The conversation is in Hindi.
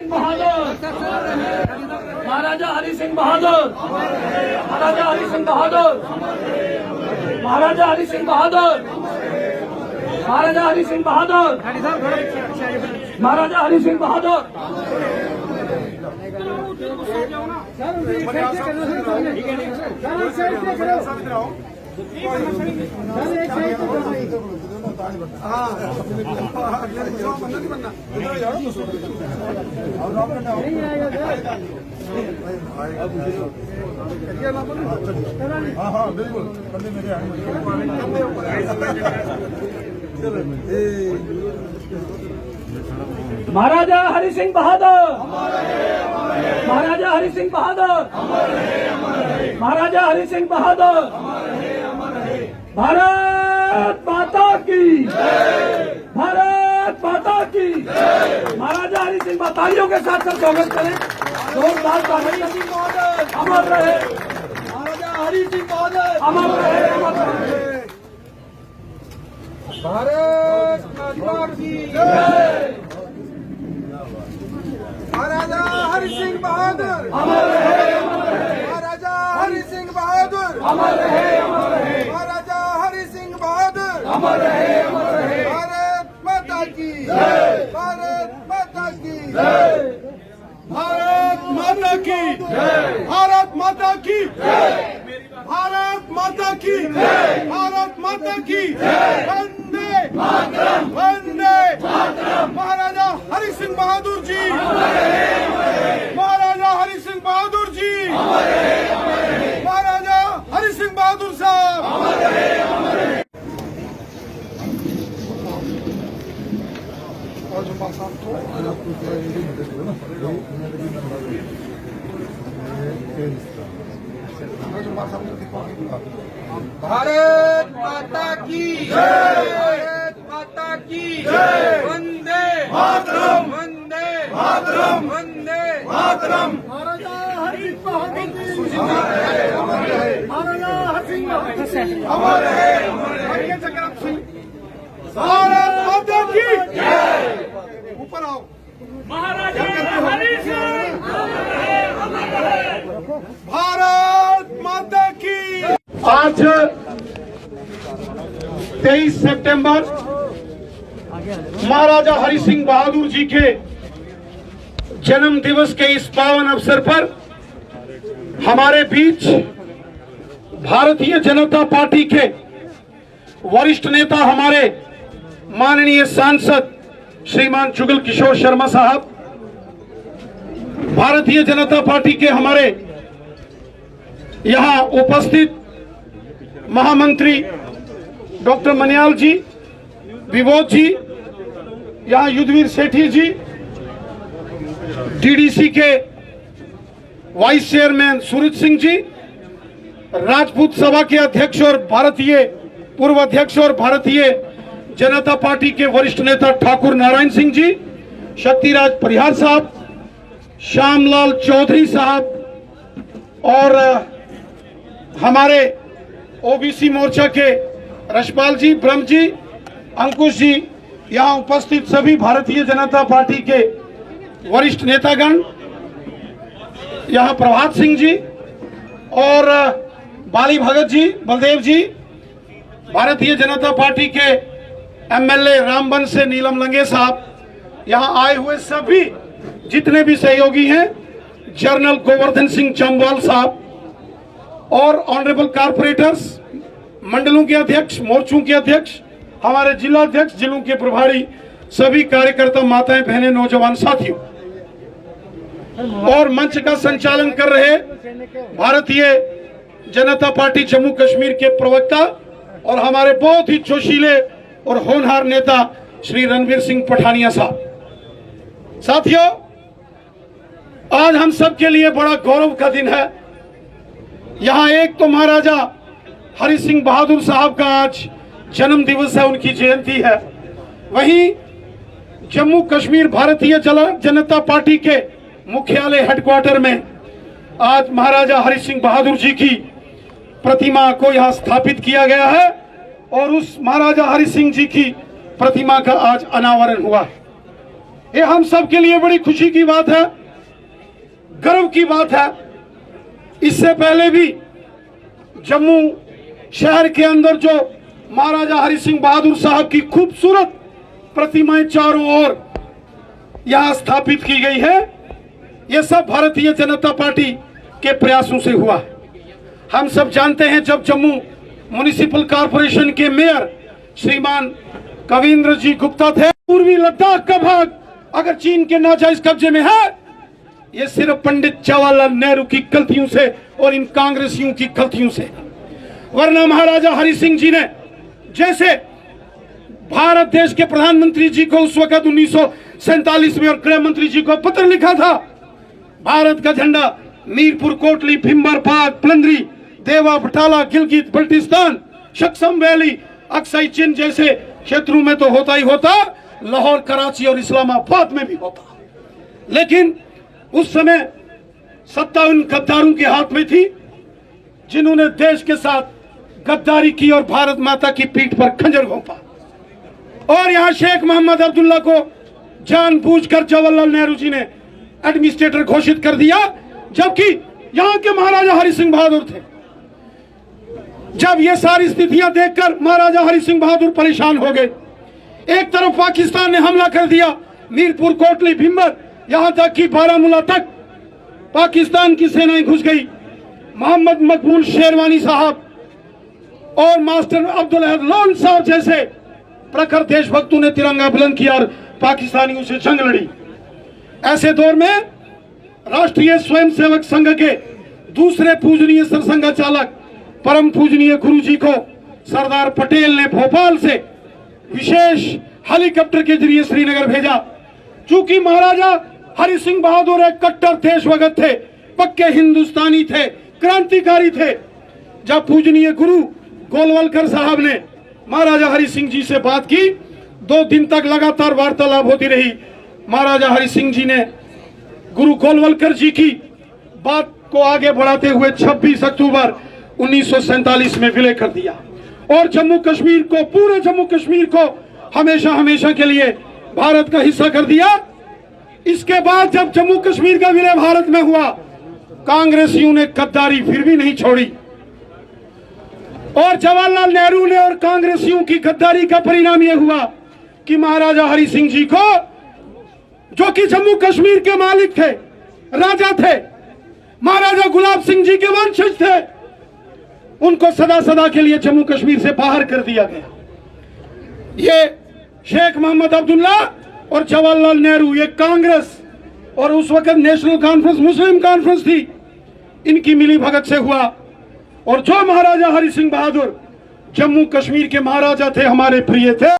बहादुर, महाराजा हरि सिंह बहादुर, महाराजा हरि सिंह बहादुर, महाराजा हरि सिंह बहादुर, महाराजा हरि सिंह बहादुर, महाराजा हरि सिंह बहादुर। महाराजा हरि सिंह बहादुर, महाराजा हरि सिंह बहादुर, महाराजा हरि सिंह बहादुर। भारत माता की, भारत माता की। महाराजा हरि सिंह तालियों के साथ स्वागत करें। जोरदार ताली। अमर रहे महाराजा हरि सिंह बहादुर, अमर रहे, अमर रहे। भारत माता की जय। महाराजा हरि सिंह बहादुर, अमर रहे, अमर रहे। महाराजा हरि सिंह बहादुर, अमर रहे, अमर रहे। महाराजा हरि सिंह बहादुर, अमर रहे, अमर रहे। भारत माता की जय। भारत माता की जय। भारत माता की जय। भारत माता की जय। भारत माता की जय। भारत माता की जय। वंदे मातरम, वंदे मातरम। महाराजा हरि सिंह बहादुर जी, महाराजा हरि सिंह बहादुर जी, महाराजा हरि सिंह बहादुर साहब। भारत माता की जय। भारत माता की जय। वंदे मातरम, वंदे मातरम, वंदे मातरम। महाराजा हरि सिंह बहादुर, महाराजा हरि सिंह बहादुर, अमर है, अमर है। भारत माता की जय। ऊपर आओ। महाराजा हरि सिंह, भारत माता की। आज 23 सितंबर महाराजा हरि सिंह बहादुर जी के जन्म दिवस के इस पावन अवसर पर हमारे बीच भारतीय जनता पार्टी के वरिष्ठ नेता हमारे माननीय सांसद श्रीमान जुगल किशोर शर्मा साहब, भारतीय जनता पार्टी के हमारे यहां उपस्थित महामंत्री डॉक्टर मनियाल जी, विबोध जी, यहां युद्धवीर सेठी जी, डीडीसी के वाइस चेयरमैन सूरज सिंह जी, राजपूत सभा के अध्यक्ष और भारतीय पूर्व अध्यक्ष और भारतीय जनता पार्टी के वरिष्ठ नेता ठाकुर नारायण सिंह जी, शक्तिराज परिहार साहब, श्यामलाल चौधरी साहब और हमारे ओबीसी मोर्चा के रशपाल जी, ब्रह्म जी, अंकुश जी, यहां उपस्थित सभी भारतीय जनता पार्टी के वरिष्ठ नेतागण, यहां प्रभात सिंह जी और बाली भगत जी, बलदेव जी, भारतीय जनता पार्टी के एमएलए रामबन से नीलम लंगे साहब, यहां आए हुए सभी जितने भी सहयोगी हैं, जनरल गोवर्धन सिंह चंबवाल साहब और ऑनरेबल कारपोरेटर्स, मंडलों के अध्यक्ष, मोर्चों के अध्यक्ष, हमारे जिला अध्यक्ष, जिलों के प्रभारी, सभी कार्यकर्ता, माताएं, बहनें, नौजवान साथियों और मंच का संचालन कर रहे भारतीय जनता पार्टी जम्मू कश्मीर के प्रवक्ता और हमारे बहुत ही जोशीले और होनहार नेता श्री रणवीर सिंह पठानिया साहब। साथियों, आज हम सब के लिए बड़ा गौरव का दिन है। यहां एक तो महाराजा हरि सिंह बहादुर साहब का आज जन्म दिवस है, उनकी जयंती है। वहीं जम्मू कश्मीर भारतीय जनता पार्टी के मुख्यालय हेडक्वार्टर में आज महाराजा हरि सिंह बहादुर जी की प्रतिमा को यहां स्थापित किया गया है और उस महाराजा हरि सिंह जी की प्रतिमा का आज अनावरण हुआ है। ये हम सब के लिए बड़ी खुशी की बात है, गर्व की बात है। इससे पहले भी जम्मू शहर के अंदर जो महाराजा हरि सिंह बहादुर साहब की खूबसूरत प्रतिमाएं चारों ओर यहां स्थापित की गई है, यह सब भारतीय जनता पार्टी के प्रयासों से हुआ है। हम सब जानते हैं जब जम्मू म्युनिसिपल कॉरपोरेशन के मेयर श्रीमान कविंद्र जी गुप्ता थे, पूर्वी लद्दाख का भाग अगर चीन के नाजायज कब्जे में है, ये सिर्फ पंडित जवाहरलाल नेहरू की गलतियों से और इन कांग्रेसियों की गलतियों से। वरना महाराजा हरि सिंह जी ने जैसे भारत देश के प्रधानमंत्री जी को उस वक्त 1947 में और गृह मंत्री जी को पत्र लिखा था, भारत का झंडा मीरपुर, कोटली, भिम्बर, पाक, पलंदरी, देवा, बटाला, गिलगित, बल्टिस्तान, शक्सम वैली, अक्साई चीन जैसे क्षेत्रों में तो होता ही होता, लाहौर, कराची और इस्लामाबाद में भी होता। लेकिन उस समय सत्ता उन गद्दारों के हाथ में थी जिन्होंने देश के साथ गद्दारी की और भारत माता की पीठ पर खंजर घोंपा। और यहां शेख मोहम्मद अब्दुल्ला को जानबूझकर जवाहरलाल नेहरू जी ने एडमिनिस्ट्रेटर घोषित कर दिया, जबकि यहां के महाराजा हरि सिंह बहादुर थे। जब ये सारी स्थितियां देखकर महाराजा हरि सिंह बहादुर परेशान हो गए। एक तरफ पाकिस्तान ने हमला कर दिया, मीरपुर, कोटली, भिम्बर, यहां तक कि बारामूला तक पाकिस्तान की सेनाएं घुस गई। मोहम्मद मकबूल शेरवानी साहब और मास्टर अब्दुल अहद लोन साहब जैसे प्रखर देशभक्तों ने तिरंगा बुलंद किया और पाकिस्तानियों से जंग लड़ी। ऐसे दौर में राष्ट्रीय स्वयंसेवक संघ के दूसरे पूजनीय सरसंघचालक परम पूजनीय गुरु जी को सरदार पटेल ने भोपाल से विशेष हेलीकॉप्टर के जरिए श्रीनगर भेजा। चूंकि महाराजा हरि सिंह बहादुर एक कट्टर देशभक्त थे, पक्के हिंदुस्तानी थे, क्रांतिकारी थे। जब पूजनीय गुरु गोलवलकर साहब ने महाराजा हरि सिंह जी से बात की, 2 दिन तक लगातार वार्तालाप होती रही। महाराजा हरि सिंह जी ने गुरु गोलवलकर जी की बात को आगे बढ़ाते हुए 26 अक्टूबर 1947 में विलय कर दिया और जम्मू कश्मीर को, पूरे जम्मू कश्मीर को हमेशा हमेशा के लिए भारत का हिस्सा कर दिया। इसके बाद जब जम्मू कश्मीर का विलय भारत में हुआ, कांग्रेसियों ने गद्दारी फिर भी नहीं छोड़ी और जवाहरलाल नेहरू ने और कांग्रेसियों की गद्दारी का परिणाम यह हुआ कि महाराजा हरि सिंह जी को, जो कि जम्मू कश्मीर के मालिक थे, राजा थे, महाराजा गुलाब सिंह जी के वंशज थे, उनको सदा सदा के लिए जम्मू कश्मीर से बाहर कर दिया गया। ये शेख मोहम्मद अब्दुल्ला और जवाहरलाल नेहरू, ये कांग्रेस और उस वक्त नेशनल कॉन्फ्रेंस, मुस्लिम कॉन्फ्रेंस थी, इनकी मिली भगत से हुआ। और जो महाराजा हरि सिंह बहादुर जम्मू कश्मीर के महाराजा थे, हमारे प्रिय थे।